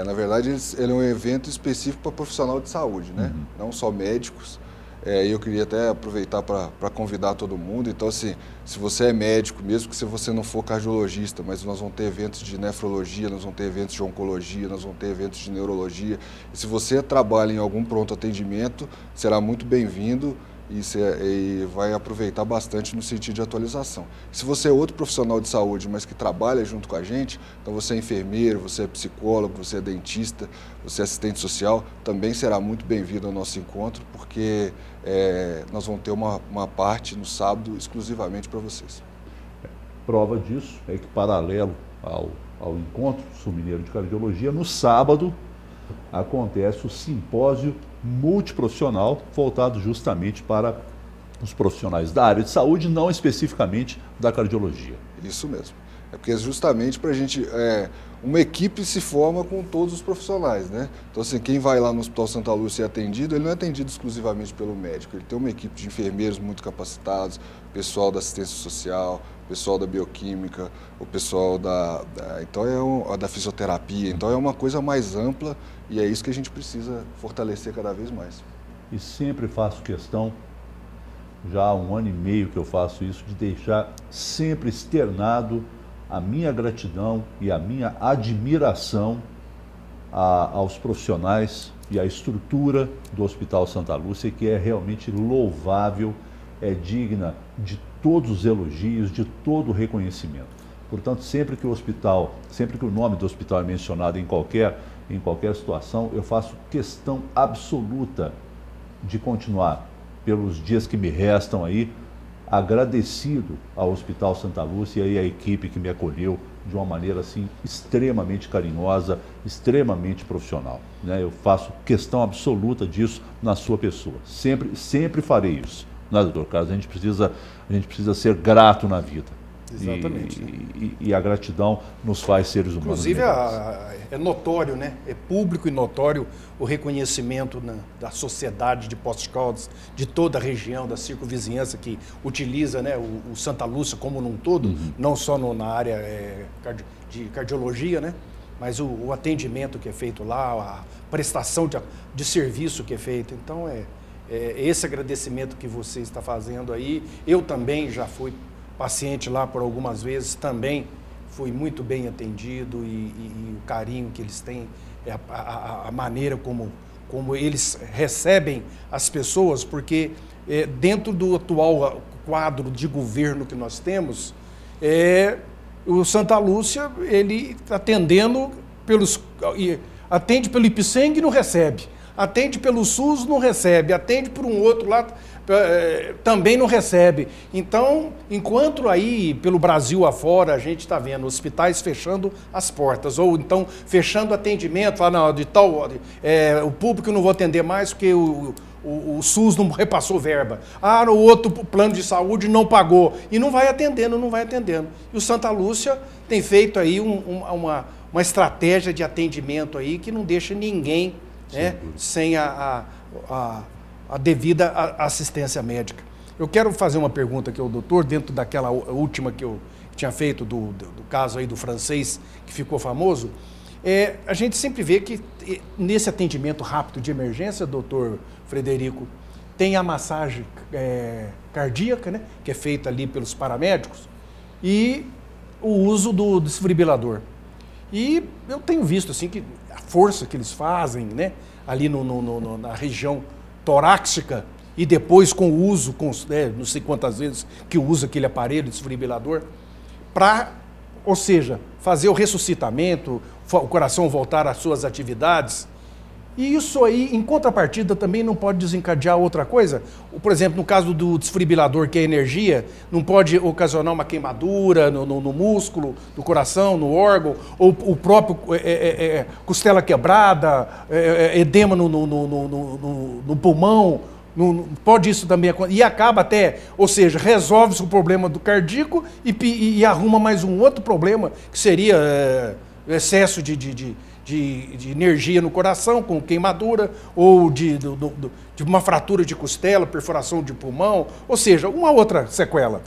Na verdade, ele é um evento específico para profissional de saúde, né? Não só médicos. Eu queria até aproveitar para convidar todo mundo. Então, assim, se você é médico, mesmo que se você não for cardiologista, mas nós vamos ter eventos de nefrologia, nós vamos ter eventos de oncologia, nós vamos ter eventos de neurologia. E se você trabalha em algum pronto atendimento, será muito bem-vindo e vai aproveitar bastante no sentido de atualização. Se você é outro profissional de saúde, mas que trabalha junto com a gente, então você é enfermeiro, você é psicólogo, você é dentista, você é assistente social, também será muito bem-vindo ao nosso encontro, porque nós vamos ter uma parte no sábado exclusivamente para vocês. Prova disso é que, paralelo ao Encontro Sul-Mineiro de Cardiologia, no sábado acontece o simpósio multiprofissional voltado justamente para os profissionais da área de saúde, não especificamente da cardiologia. Isso mesmo. É porque é justamente para a gente... uma equipe se forma com todos os profissionais, né? Então, assim, quem vai lá no Hospital Santa Lúcia e é atendido, ele não é atendido exclusivamente pelo médico, ele tem uma equipe de enfermeiros muito capacitados, pessoal da assistência social, pessoal da bioquímica, o pessoal da fisioterapia. Então, é uma coisa mais ampla e é isso que a gente precisa fortalecer cada vez mais. E sempre faço questão, já há 1 ano e meio que eu faço isso, de deixar sempre externado a minha gratidão e a minha admiração aos profissionais e à estrutura do Hospital Santa Lúcia, que é realmente louvável, é digna de todos os elogios, de todo o reconhecimento. Portanto, sempre que o nome do hospital é mencionado em qualquer situação, eu faço questão absoluta de continuar, pelos dias que me restam aí, agradecido ao Hospital Santa Lúcia e à equipe que me acolheu de uma maneira assim extremamente carinhosa, extremamente profissional, né? Eu faço questão absoluta disso na sua pessoa. Sempre farei isso, né, doutor Carlos? A gente precisa ser grato na vida. Exatamente. E a gratidão nos faz seres humanos. Inclusive, é notório, né? É público e notório o reconhecimento da sociedade de Poços de Caldas, de toda a região, da circunvizinhança que utiliza, né, o Santa Lúcia como num todo, não só na área de cardiologia, né? Mas o atendimento que é feito lá, a prestação de serviço que é feito. Então, esse agradecimento que você está fazendo aí. Eu também já fui paciente lá por algumas vezes, também fui muito bem atendido e o carinho que eles têm, a maneira como eles recebem as pessoas, porque dentro do atual quadro de governo que nós temos, o Santa Lúcia, ele atende pelo Ipseng e não recebe, atende pelo SUS, não recebe, atende por um outro lado, também não recebe. Então, enquanto aí pelo Brasil afora a gente está vendo hospitais fechando as portas, ou então fechando atendimento, o público não vou atender mais porque o SUS não repassou verba. O outro plano de saúde não pagou. E não vai atendendo. E o Santa Lúcia tem feito aí uma estratégia de atendimento aí que não deixa ninguém, né, sem a devida assistência médica. Eu quero fazer uma pergunta aqui ao doutor, dentro daquela última que eu tinha feito, do caso aí do francês, que ficou famoso. A gente sempre vê que nesse atendimento rápido de emergência, doutor Frederico, tem a massagem cardíaca, né, que é feita ali pelos paramédicos, e o uso do desfibrilador. E eu tenho visto assim, que a força que eles fazem, né, ali na região torácica, e depois com o uso, não sei quantas vezes que usa aquele aparelho desfibrilador, ou seja, fazer o ressuscitamento, o coração voltar às suas atividades. E isso aí, em contrapartida, também não pode desencadear outra coisa. Por exemplo, no caso do desfibrilador, que é energia, não pode ocasionar uma queimadura no músculo, no coração, no órgão, ou o próprio costela quebrada, edema no pulmão. Não pode isso também acontecer. E acaba até, ou seja, resolve-se o problema do cardíaco e arruma mais um outro problema, que seria excesso de energia no coração, com queimadura, ou de uma fratura de costela, perfuração de pulmão, ou seja, uma outra sequela.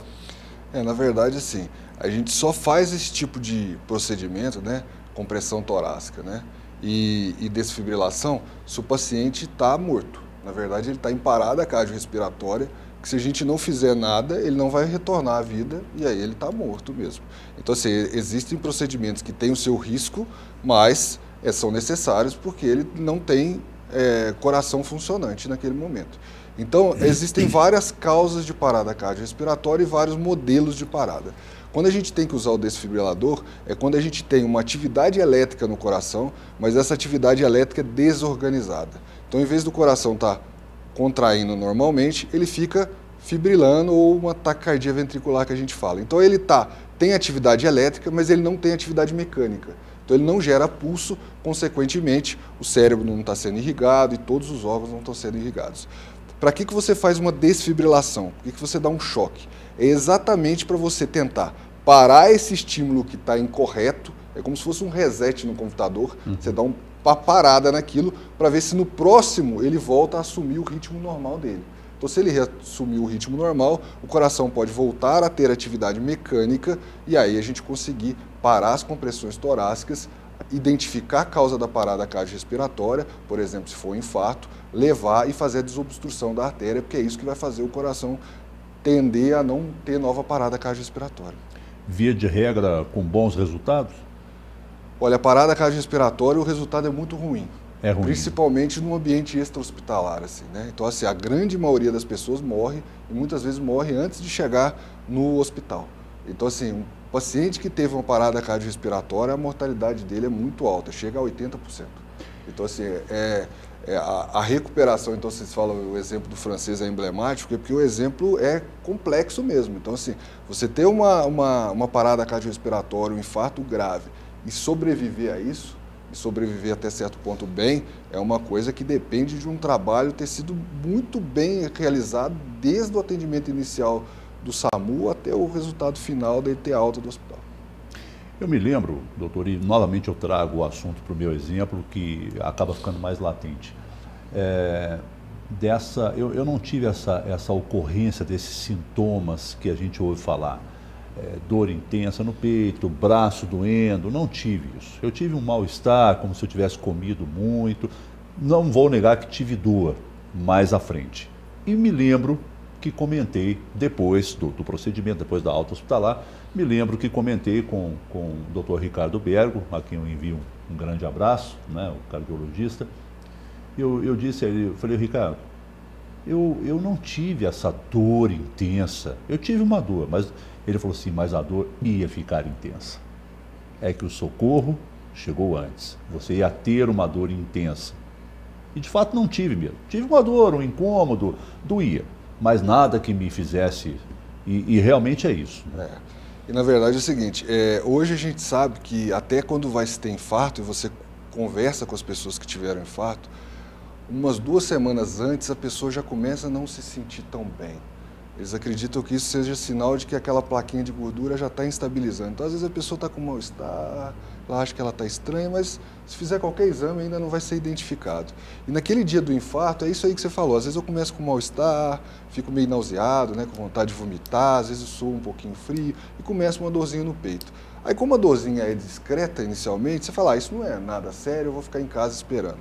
Na verdade, assim, a gente só faz esse tipo de procedimento, né, compressão torácica, né, e desfibrilação, se o paciente está morto. Na verdade, ele está em parada cardiorrespiratória, que se a gente não fizer nada, ele não vai retornar à vida e aí ele está morto mesmo. Então, assim, existem procedimentos que têm o seu risco, mas são necessários porque ele não tem coração funcionante naquele momento. Então, existem várias causas de parada cardiorrespiratória e vários modelos de parada. Quando a gente tem que usar o desfibrilador, é quando a gente tem uma atividade elétrica no coração, mas essa atividade elétrica é desorganizada. Então, em vez do coração estar contraindo normalmente, ele fica fibrilando, ou uma taquicardia ventricular que a gente fala. Então, ele tem atividade elétrica, mas ele não tem atividade mecânica. Então, ele não gera pulso, consequentemente, o cérebro não está sendo irrigado e todos os órgãos não estão sendo irrigados. Para que você faz uma desfibrilação? Por que você dá um choque? É exatamente para você tentar parar esse estímulo que está incorreto, é como se fosse um reset no computador, você dá uma parada naquilo para ver se no próximo ele volta a assumir o ritmo normal dele. Então, se ele reassumir o ritmo normal, o coração pode voltar a ter atividade mecânica e aí a gente conseguir parar as compressões torácicas, identificar a causa da parada cardiorrespiratória, por exemplo, se for um infarto, levar e fazer a desobstrução da artéria, porque é isso que vai fazer o coração tender a não ter nova parada cardiorrespiratória. Via de regra, com bons resultados? Olha, a parada cardiorrespiratória, o resultado é muito ruim. É ruim. Principalmente no ambiente extra-hospitalar, assim, né? Então, assim, a grande maioria das pessoas morre e muitas vezes morre antes de chegar no hospital. Então, assim, um paciente que teve uma parada cardiorrespiratória, a mortalidade dele é muito alta, chega a 80%. Então, assim, a recuperação, então, vocês falam, o exemplo do francês é emblemático, porque o exemplo é complexo mesmo. Então, assim, você ter uma parada cardiorrespiratória, um infarto grave e sobreviver a isso, e sobreviver até certo ponto bem, é uma coisa que depende de um trabalho ter sido muito bem realizado desde o atendimento inicial do SAMU até o resultado final dele ter alta do hospital. Eu me lembro, doutor, e novamente eu trago o assunto para o meu exemplo, que acaba ficando mais latente. Eu não tive essa ocorrência desses sintomas que a gente ouve falar. Dor intensa no peito, braço doendo, não tive isso. Eu tive um mal-estar, como se eu tivesse comido muito. Não vou negar que tive dor mais à frente. E me lembro que comentei depois do procedimento, depois da alta hospitalar, me lembro que comentei com o Dr. Ricardo Bergo, a quem eu envio um grande abraço, né, o cardiologista. Eu disse a ele, eu falei, Ricardo, eu não tive essa dor intensa. Eu tive uma dor, mas ele falou assim, mas a dor ia ficar intensa. É que o socorro chegou antes. Você ia ter uma dor intensa. E de fato não tive mesmo. Tive uma dor, um incômodo, doía. Mas nada que me fizesse, e realmente é isso. E na verdade é o seguinte, hoje a gente sabe que até quando vai se ter infarto, e você conversa com as pessoas que tiveram infarto, umas 2 semanas antes a pessoa já começa a não se sentir tão bem. Eles acreditam que isso seja sinal de que aquela plaquinha de gordura já está instabilizando. Então, às vezes a pessoa está com mal-estar, ela acha que ela está estranha, mas se fizer qualquer exame ainda não vai ser identificado. E naquele dia do infarto, é isso aí que você falou. Às vezes eu começo com mal-estar, fico meio nauseado, né, com vontade de vomitar, às vezes eu sou um pouquinho frio e começa uma dorzinha no peito. Aí, como a dorzinha é discreta inicialmente, você fala, isso não é nada sério, eu vou ficar em casa esperando.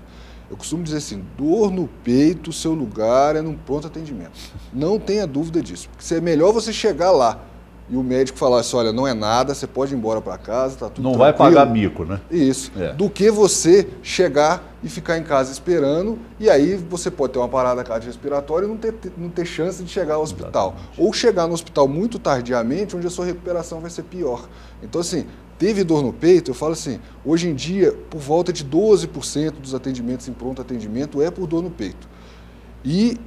Eu costumo dizer assim, dor no peito, seu lugar é num pronto atendimento. Não tenha dúvida disso, porque é melhor você chegar lá e o médico falar assim, olha, não é nada, você pode ir embora para casa, tá tudo não tranquilo. Vai pagar mico, né? Isso, do que você chegar e ficar em casa esperando, e aí você pode ter uma parada cardiorrespiratória e não ter chance de chegar ao hospital. Exatamente. Ou chegar no hospital muito tardiamente, onde a sua recuperação vai ser pior. Então, assim, teve dor no peito, eu falo assim, hoje em dia, por volta de 12% dos atendimentos em pronto atendimento é por dor no peito. E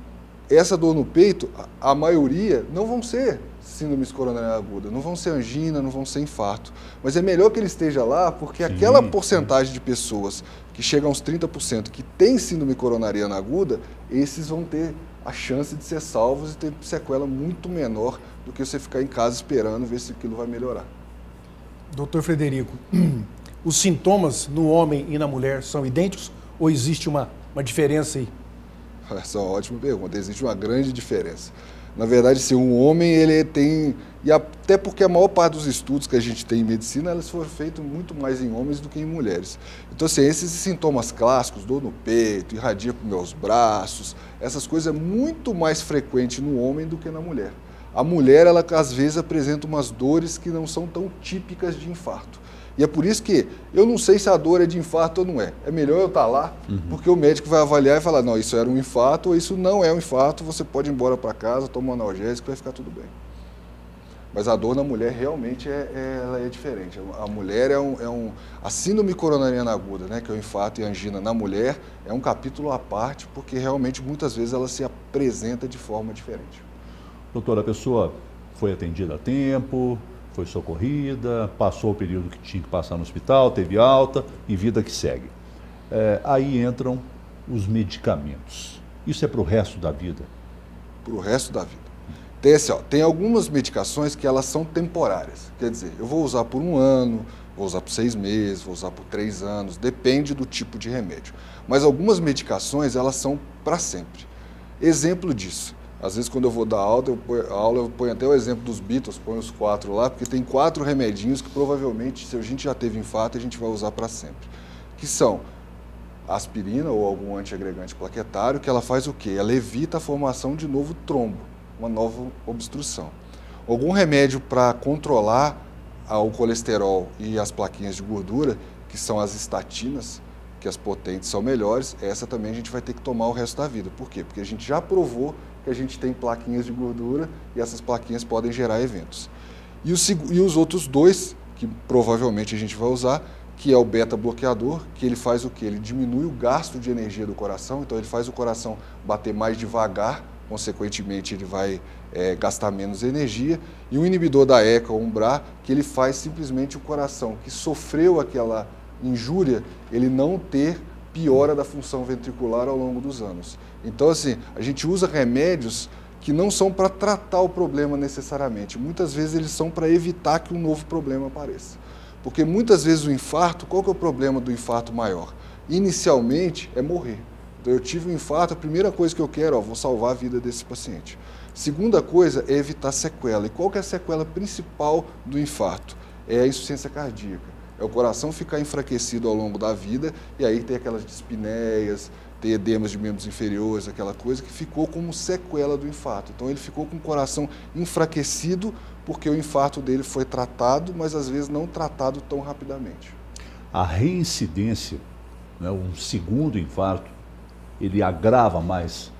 essa dor no peito, a maioria não vão ser síndromes coronariana aguda, não vão ser angina, não vão ser infarto. Mas é melhor que ele esteja lá, porque aquela porcentagem de pessoas que chega a uns 30% que tem síndrome coronariana aguda, esses vão ter a chance de ser salvos e ter sequela muito menor do que você ficar em casa esperando ver se aquilo vai melhorar. Doutor Frederico, os sintomas no homem e na mulher são idênticos ou existe uma diferença aí? Essa é uma ótima pergunta, existe uma grande diferença. Na verdade, se um homem, ele tem, e até porque a maior parte dos estudos que a gente tem em medicina, elas foram feitos muito mais em homens do que em mulheres. Então, assim, esses sintomas clássicos, dor no peito, irradia para os meus braços, essas coisas é muito mais frequente no homem do que na mulher. A mulher, ela às vezes apresenta umas dores que não são tão típicas de infarto. E é por isso que eu não sei se a dor é de infarto ou não é. É melhor eu estar lá, porque o médico vai avaliar e falar, não, isso era um infarto ou isso não é um infarto, você pode ir embora para casa, tomar um analgésico, vai ficar tudo bem. Mas a dor na mulher realmente ela é diferente. A mulher a síndrome coronariana aguda, né, que é o infarto e a angina na mulher, é um capítulo à parte, porque realmente muitas vezes ela se apresenta de forma diferente. Doutora, a pessoa foi atendida a tempo, foi socorrida, passou o período que tinha que passar no hospital, teve alta e vida que segue. Aí entram os medicamentos. Isso é para o resto da vida? Para o resto da vida. acontece, ó, tem algumas medicações que elas são temporárias. Quer dizer, eu vou usar por 1 ano, vou usar por 6 meses, vou usar por 3 anos, depende do tipo de remédio. Mas algumas medicações, elas são para sempre. Exemplo disso, às vezes quando eu vou dar aula, eu ponho até o exemplo dos Beatles, ponho os 4 lá, porque tem 4 remedinhos que provavelmente, se a gente já teve infarto, a gente vai usar para sempre. Que são aspirina ou algum antiagregante plaquetário, que ela faz o quê? Ela evita a formação de novo trombo, uma nova obstrução. Algum remédio para controlar o colesterol e as plaquinhas de gordura, que são as estatinas, que as potentes são melhores, essa também a gente vai ter que tomar o resto da vida. Por quê? Porque a gente já provou que a gente tem plaquinhas de gordura e essas plaquinhas podem gerar eventos. E os outros 2, que provavelmente a gente vai usar, que é o beta-bloqueador, que ele faz o quê? Ele diminui o gasto de energia do coração, então ele faz o coração bater mais devagar, consequentemente ele vai gastar menos energia. E o inibidor da ECA ou UMBRA, que ele faz simplesmente o coração que sofreu aquela injúria, ele não ter piora da função ventricular ao longo dos anos. Então, assim, a gente usa remédios que não são para tratar o problema necessariamente. Muitas vezes eles são para evitar que um novo problema apareça. Porque muitas vezes o infarto, qual que é o problema do infarto maior? Inicialmente é morrer. Então eu tive um infarto, a primeira coisa que eu quero, vou salvar a vida desse paciente. Segunda coisa é evitar sequela. E qual que é a sequela principal do infarto? É a insuficiência cardíaca. É o coração ficar enfraquecido ao longo da vida e aí tem aquelas dispneias, tem edemas de membros inferiores, aquela coisa que ficou como sequela do infarto. Então ele ficou com o coração enfraquecido porque o infarto dele foi tratado, mas às vezes não tratado tão rapidamente. A reincidência, né, um segundo infarto, ele agrava mais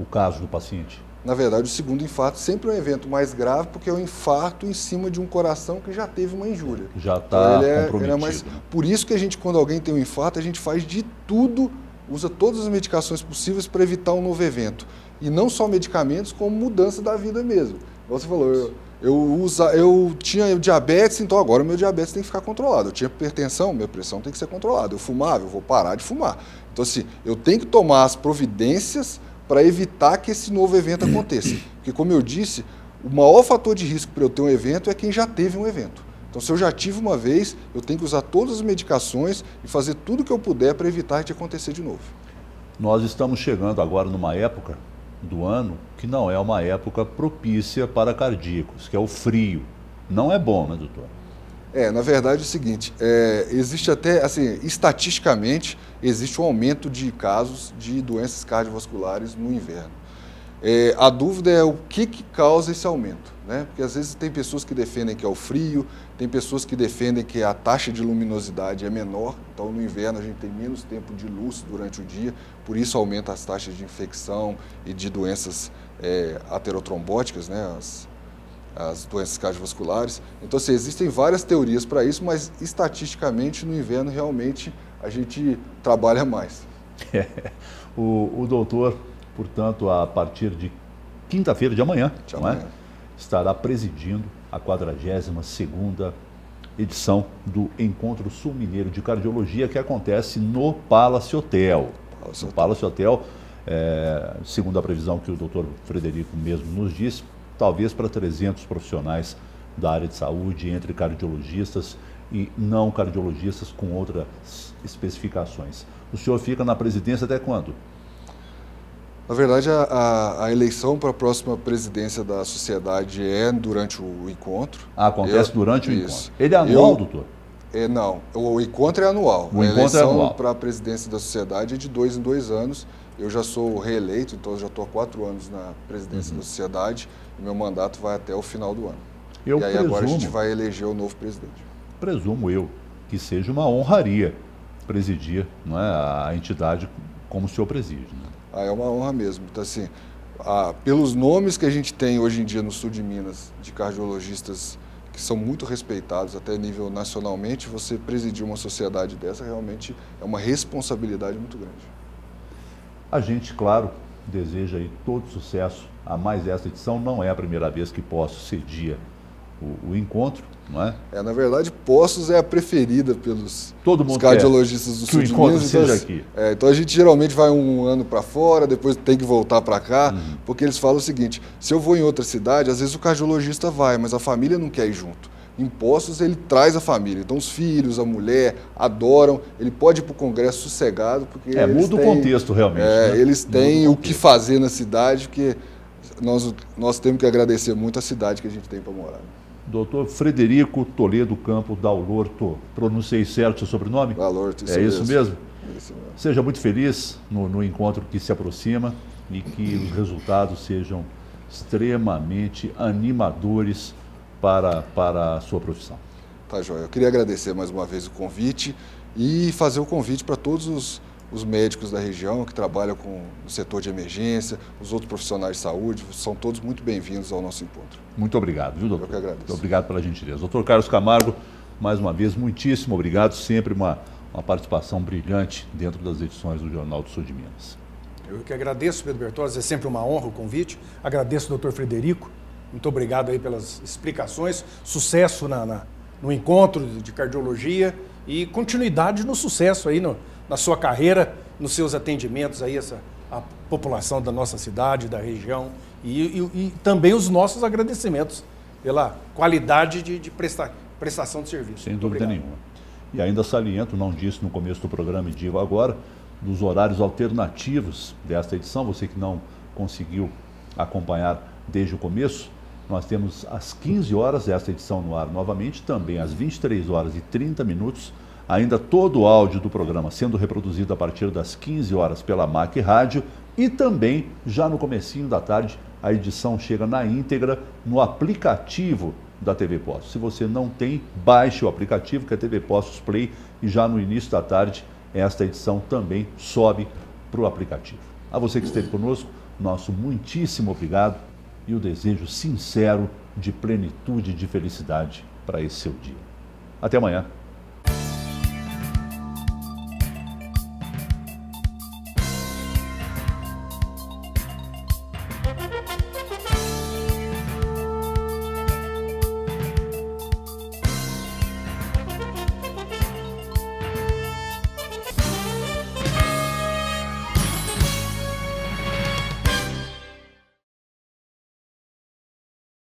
o caso do paciente? Na verdade, o segundo infarto sempre é um evento mais grave porque é um infarto em cima de um coração que já teve uma injúria. Já está comprometido. Ele é mais... Por isso que a gente, quando alguém tem um infarto, a gente faz de tudo, usa todas as medicações possíveis para evitar um novo evento. E não só medicamentos, como mudança da vida mesmo. Você falou, eu tinha diabetes, então agora o meu diabetes tem que ficar controlado. Eu tinha hipertensão, minha pressão tem que ser controlada. Eu fumava, eu vou parar de fumar. Então, assim, eu tenho que tomar as providências para evitar que esse novo evento aconteça. Porque, como eu disse, o maior fator de risco para eu ter um evento é quem já teve um evento. Então, se eu já tive uma vez, eu tenho que usar todas as medicações e fazer tudo o que eu puder para evitar de acontecer de novo. Nós estamos chegando agora numa época do ano que não é uma época propícia para cardíacos, que é o frio. Não é bom, né, doutor? Na verdade é o seguinte, existe até, assim, estatisticamente, existe um aumento de casos de doenças cardiovasculares no inverno. A dúvida é o que causa esse aumento, né? Porque às vezes tem pessoas que defendem que é o frio, tem pessoas que defendem que a taxa de luminosidade é menor, então no inverno a gente tem menos tempo de luz durante o dia, por isso aumenta as taxas de infecção e de doenças aterotrombóticas, né? As doenças cardiovasculares. Então, assim, existem várias teorias para isso, mas estatisticamente no inverno realmente a gente trabalha mais. O doutor, portanto, a partir de quinta-feira de amanhã, estará presidindo a 42ª edição do Encontro Sul Mineiro de Cardiologia, que acontece no Palace Hotel. No Palace Hotel, segundo a previsão que o doutor Frederico mesmo nos disse, talvez para 300 profissionais da área de saúde, entre cardiologistas e não cardiologistas com outras especificações. O senhor fica na presidência até quando? Na verdade, a eleição para a próxima presidência da sociedade é durante o encontro. Acontece durante o encontro. Ele é anual, doutor? Não, o encontro é anual. A eleição para a presidência da sociedade é de 2 em 2 anos. Eu já sou reeleito, então eu já estou há 4 anos na presidência da sociedade e meu mandato vai até o final do ano. E aí agora a gente vai eleger o novo presidente. Presumo eu que seja uma honraria presidir, não é, a entidade como o senhor preside. Né? É uma honra mesmo. Então, assim, pelos nomes que a gente tem hoje em dia no sul de Minas, de cardiologistas que são muito respeitados até nível nacionalmente, você presidir uma sociedade dessa realmente é uma responsabilidade muito grande. A gente, claro, deseja aí todo sucesso a mais esta edição. Não é a primeira vez que posso cedia o encontro. não é? Na verdade, Poços é a preferida pelos Todo mundo cardiologistas do sul de Minas. Seja aqui. Então a gente geralmente vai um ano para fora, depois tem que voltar para cá, porque eles falam o seguinte: se eu vou em outra cidade, às vezes o cardiologista vai, mas a família não quer ir junto. Em Poços ele traz a família, então os filhos, a mulher adoram, ele pode ir para o congresso sossegado, porque muda o contexto realmente. Né? Eles têm o que fazer na cidade, porque nós temos que agradecer muito a cidade que a gente tem para morar. Doutor Frederico Toledo Campos Dalorto, pronunciei certo o seu sobrenome? Dalorto, isso mesmo. Isso mesmo? Isso mesmo. Seja muito feliz no encontro que se aproxima e que os resultados sejam extremamente animadores para a sua profissão. Tá, joia. Eu queria agradecer mais uma vez o convite e fazer o convite para todos os médicos da região que trabalham no setor de emergência, os outros profissionais de saúde, são todos muito bem-vindos ao nosso encontro. Muito obrigado, viu, doutor? Eu que agradeço. Muito obrigado pela gentileza. Doutor Carlos Camargo, mais uma vez, muitíssimo obrigado, sempre uma participação brilhante dentro das edições do Jornal do Sul de Minas. Eu que agradeço, Pedro Bertozzi, é sempre uma honra o convite. Agradeço ao doutor Frederico, muito obrigado aí pelas explicações, sucesso no encontro de cardiologia e continuidade no sucesso aí na sua carreira, nos seus atendimentos aí a população da nossa cidade, da região e também os nossos agradecimentos pela qualidade de prestação de serviço. Sem dúvida nenhuma. E ainda saliento, não disse no começo do programa e digo agora, dos horários alternativos desta edição, você que não conseguiu acompanhar desde o começo, nós temos às 15 horas esta edição no ar novamente, também às 23 horas e 30 minutos, ainda todo o áudio do programa sendo reproduzido a partir das 15 horas pela MAC Rádio e também, já no comecinho da tarde, a edição chega na íntegra no aplicativo da TV Poços. Se você não tem, baixe o aplicativo que é TV Poços Play e já no início da tarde esta edição também sobe para o aplicativo. A você que esteve conosco, nosso muitíssimo obrigado e o desejo sincero de plenitude e de felicidade para esse seu dia. Até amanhã.